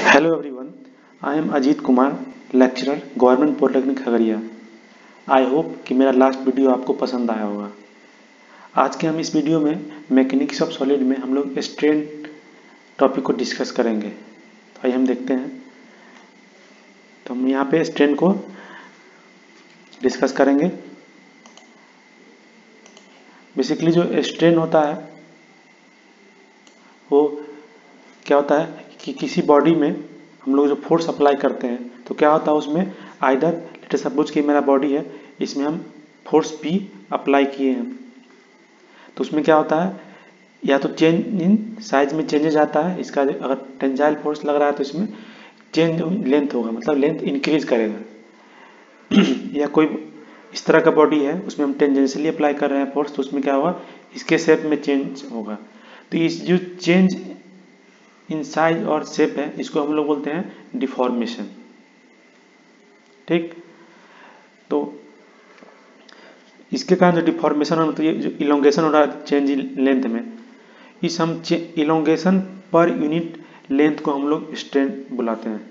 Hello everyone, I am Ajit Kumar, lecturer government polytechnic Khagaria. I hope कि मेरा last video आपको पसंद आया होगा। आज के हम इस वीडियो में मैकेनिक्स ऑफ सॉलिड में हम लोग स्ट्रेन टॉपिक को डिस्कस करेंगे। तो आइए हम देखते हैं। तो हम यहाँ पे स्ट्रेन को डिस्कस करेंगे। बेसिकली जो स्ट्रेन होता है वो क्या होता है कि किसी बॉडी में हम लोग जो फोर्स अप्लाई करते हैं तो क्या होता है उसमें आइदर लेट अस सपोज कि मेरा बॉडी है, इसमें हम फोर्स P अप्लाई किए हैं तो उसमें क्या होता है या तो चेंज इन साइज में चेंजेस आता है। इसका अगर टेंजाइल फोर्स लग रहा है तो इसमें चेंज लेंथ होगा, मतलब लेंथ इंक्रीज करेगा। या कोई इस तरह का बॉडी है उसमें हम टेंजेंशियली अप्लाई कर रहे हैं फोर्स तो उसमें क्या होगा इसके शेप में चेंज होगा। तो इस जो चेंज इन साइज और शेप है इसको हम लोग बोलते हैं डिफॉर्मेशन। ठीक, तो इसके कारण जो डिफॉर्मेशन हो तो ये जो इलोंगेशन हो रहा है चेंज इन लेंथ में, इस हम इलोंगेशन पर यूनिट लेंथ को हम लोग स्ट्रेन बुलाते हैं।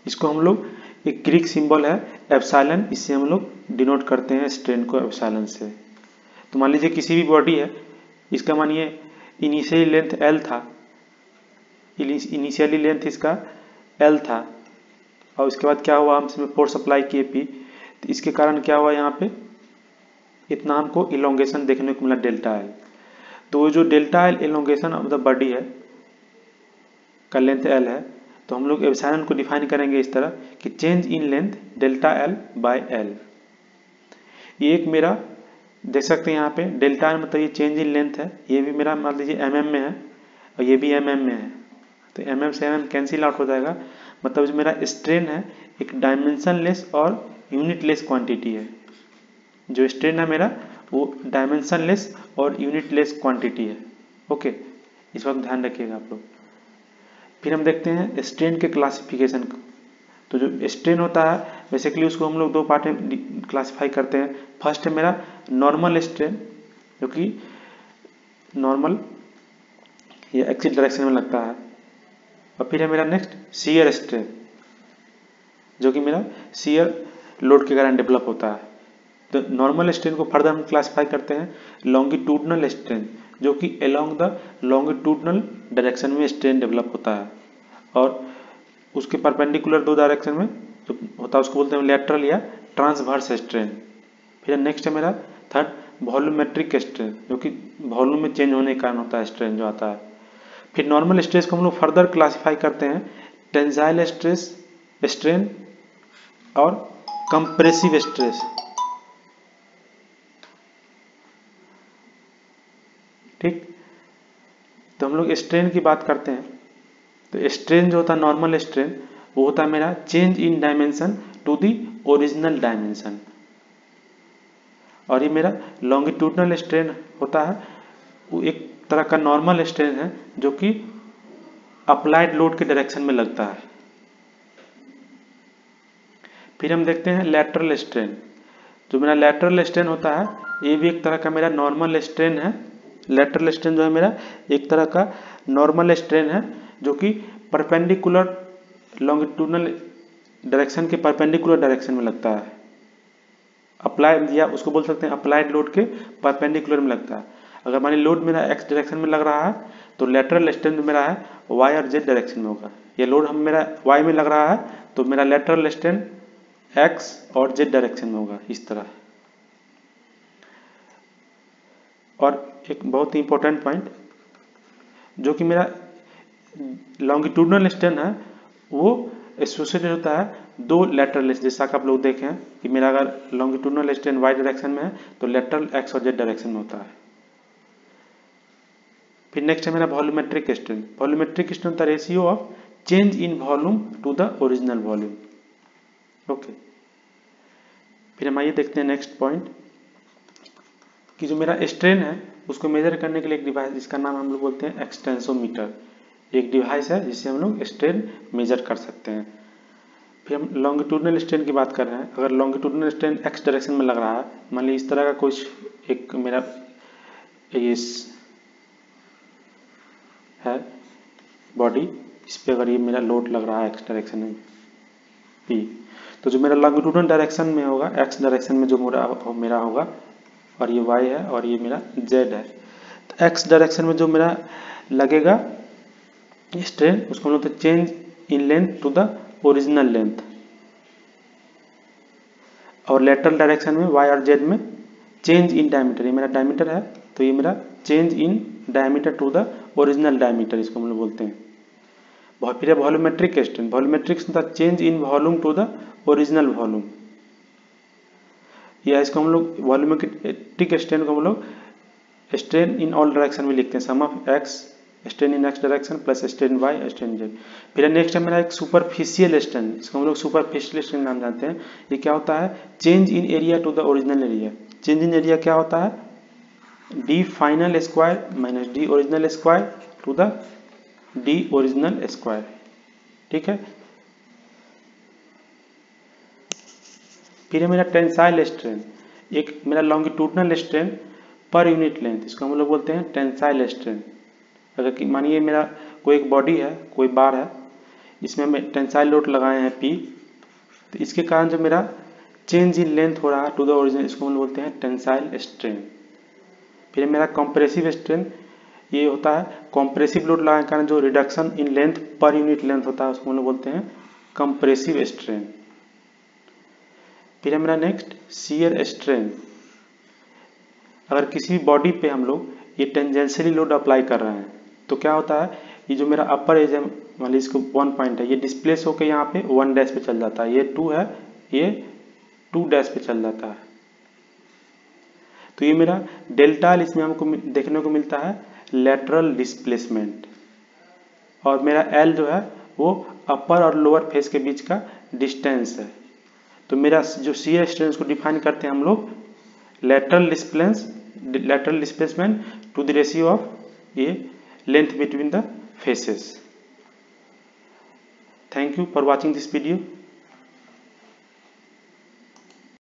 इसको हम लोग एक ग्रीक सिंबल है एप्सिलॉन, इससे हम लोग डिनोट करते हैं स्ट्रेन को एप्सिलॉन से। तो मान लीजिए किसी भी बॉडी है, इसका मानिए इनिशियली लेंथ L था, इनिशियली लेंथ इसका L था और इसके बाद क्या हुआ हम इसमें फोर्स अप्लाई किए P, तो इसके कारण क्या हुआ यहाँ पे इतना हमको इलोंगेशन देखने को मिला डेल्टा L। तो जो delta L elongation of the body है का लेंथ L है तो हम लोग एप्सिलॉन को डिफाइन करेंगे इस तरह कि change in length delta L by L। ये एक मेरा देख सकते हैं यहाँ पे डेल्टा मतलब ये चेंज इन लेंथ है, ये भी मेरा मान लीजिए mm में है और ये भी mm में है तो mm से mm कैंसिल आउट हो जाएगा। मतलब जो मेरा स्ट्रेन है एक डायमेंशन लेस और यूनिट लेस क्वांटिटी है। जो स्ट्रेन है मेरा वो डायमेंशन लेस और यूनिट लेस क्वांटिटी है। ओके, इस वक्त ध्यान रखिएगा आप लोग। फिर हम देखते हैं स्ट्रेन के क्लासिफिकेशन को। तो जो स्ट्रेन होता है बेसिकली उसको हम लोग दो पार्ट में क्लासिफाई करते हैं। फर्स्ट है मेरा नॉर्मल स्ट्रेन जो कि नॉर्मल या एक्सिस डायरेक्शन में लगता है, और फिर है मेरा नेक्स्ट शियर स्ट्रेन जो कि मेरा शियर लोड के कारण डेवलप होता है। तो नॉर्मल स्ट्रेन को फर्दर हम क्लासिफाई करते हैं लॉन्गिट्यूडनल स्ट्रेन जो कि अलोंग द लॉन्गिट्यूडनल डायरेक्शन में स्ट्रेन डेवलप होता है और उसके परपेंडिकुलर दो डायरेक्शन में जो होता है उसको बोलते हैं लेटरल या ट्रांसवर्स स्ट्रेन। फिर नेक्स्ट है मेरा थर्ड वॉल्यूमेट्रिक स्ट्रेन जो कि वॉल्यूम में चेंज होने के कारण होता है स्ट्रेन जो आता है। फिर नॉर्मल स्ट्रेस को हम लोग फर्दर क्लासिफाई करते हैं टेंसाइल स्ट्रेस स्ट्रेन और कंप्रेसिव स्ट्रेस। ठीक, तो हम लोग स्ट्रेन की बात करते हैं तो स्ट्रेन जो होता है नॉर्मल स्ट्रेन वो होता है मेरा change in dimension to the original dimension, और ये मेरा लॉन्गिट्यूडनल स्ट्रेन होता है वो एक तरह का नॉर्मल स्ट्रेन है जो कि अप्लाइड लोड के डायरेक्शन में लगता है। फिर हम देखते हैं लैटरल स्ट्रेन। जो मेरा लैटरल स्ट्रेन होता है ये भी एक तरह का मेरा नॉर्मल स्ट्रेन है। लैटरल स्ट्रेन जो है मेरा एक तरह का नॉर्मल स्ट्रेन है जो कि परपेंडिकुलर लॉन्गिट्यूडनल डायरेक्शन के परपेंडिकुलर डायरेक्शन में लगता है। अप्लाइड या उसको बोल सकते हैं अप्लाइड लोड के परपेंडिकुलर में लगता है। अगर मान लीजिए लोड मेरा एक्स डायरेक्शन में लग रहा है तो लेटरल स्ट्रेन मेरा है वाई और जेड डायरेक्शन में होगा। ये लोड हम मेरा वाई में लग रहा है तो मेरा लेटरल स्ट्रेन एक्स और जेड डायरेक्शन में होगा इस तरह। और एक बहुत ही इंपॉर्टेंट पॉइंट जो कि मेरा लॉन्गिट्यूडनल स्ट्रेन है वो एसोसिएटेड होता है दो लेटरल, जैसा कि आप लोग देखें कि मेरा अगर लॉन्गिट्यूडनल स्ट्रेन वाई डायरेक्शन में है तो लेटरल एक्स और जेड डायरेक्शन में होता है। फिर नेक्स्ट है मेरा volumetric strain. Volumetric strain the ratio of change in volume to the original volume. Okay, फिर हम आइए देखते हैं नेक्स्ट पॉइंट कि जो मेरा स्ट्रेन है उसको मेजर करने के लिए एक डिवाइस जिसका नाम हम लोग बोलते हैं एक्सटेंसोमीटर, एक डिवाइस है जिससे हम लोग स्ट्रेन मेजर कर सकते हैं। फिर हम लॉन्गिट्यूडनल स्ट्रेन की बात कर रहे हैं। अगर लॉन्गिट्यूडनल स्ट्रेन एक्स डायरेक्शन में लग रहा है, मान लीजिए इस तरह का कुछ एक मेरा ये है बॉडी, इस पे अगर ये मेरा लोड लग रहा है एक्स डायरेक्शन में P, तो जो मेरा लॉन्गिट्यूडनल डायरेक्शन में होगा, एक्स डायरेक्शन में जो मेरा होगा, और ये y है और ये मेरा z है। तो एक्स डायरेक्शन में जो मेरा लगेगा स्ट्रेन, उसको हम लोग तो change in length to the original length, और लेटरल डायरेक्शन में y और z में चेंज इन डायमीटर, ये मेरा डायमीटर है तो ये मेरा change in diameter to the original diameter, इसको हम लोग बोलते हैं। फिर वॉल्यूमेट्रिक स्ट्रेन, वॉल्यूमेट्रिक मतलब change in volume to the original volume, या इसको हम लोग वॉल्यूमेट्रिक स्ट्रेन को हम लोग स्ट्रेन इन ऑल डायरेक्शन में लिखते हैं, sum of x strain in x direction plus strain y strain z. फिर नेक्स्ट है मेरा एक सुपरफिशियल स्ट्रेन, इसको हम लोग सुपरफिशियल स्ट्रेन नाम जानते हैं। ये क्या होता है, change in area to the original area. Change in area क्या होता है, d final square minus d original square to the d original square, ठीक है। फिर है मेरा टेंसाइल स्ट्रेन, एक मेरा longitudinal strain per unit length, इसको हम लोग बोलते हैं टेंसाइल स्ट्रेन। अगर कि मानिए मेरा कोई एक बॉडी है, कोई बार है, इसमें मैं टेंसाइल लोड लगाए हैं P, तो इसके कारण जो मेरा चेंज इन लेंथ हो रहा है टू द ओरिजिनल, इसको हम लोग बोलते हैं टेंसाइल स्ट्रेन। फिर मेरा कंप्रेसिव स्ट्रेन, ये होता है कंप्रेसिव लोड लगाने के कारण जो रिडक्शन इन लेंथ पर यूनिट लेंथ होता है, उसको हम लोग बोलते हैं कंप्रेसिव स्ट्रेन। फिर मेरा नेक्स्ट शियर स्ट्रेन, अगर किसी भी बॉडी पे हम लोग ये टेंजेंशियली लोड अप्लाई कर रहे हैं तो क्या होता है, ये जो मेरा अपर एज है, मान लीजिए इसको 1 पॉइंट है, ये डिस्प्लेस होकर यहाँ पे 1 डैश पे चल जाता है, ये 2 है, ये 2 डैश पे चल जाता है। तो ये मेरा डेल्टा एल, इसमें हमको देखने को मिलता है लेटरल डिस्प्लेसमेंट, और मेरा एल जो है वो अपर और लोअर फेस के बीच का डिस्टेंस है। तो मेरा जो शियर स्ट्रेन को डिफाइन करते हैं हम लोग lateral displacement to the ratio of ये length between the faces. Thank you for watching this video.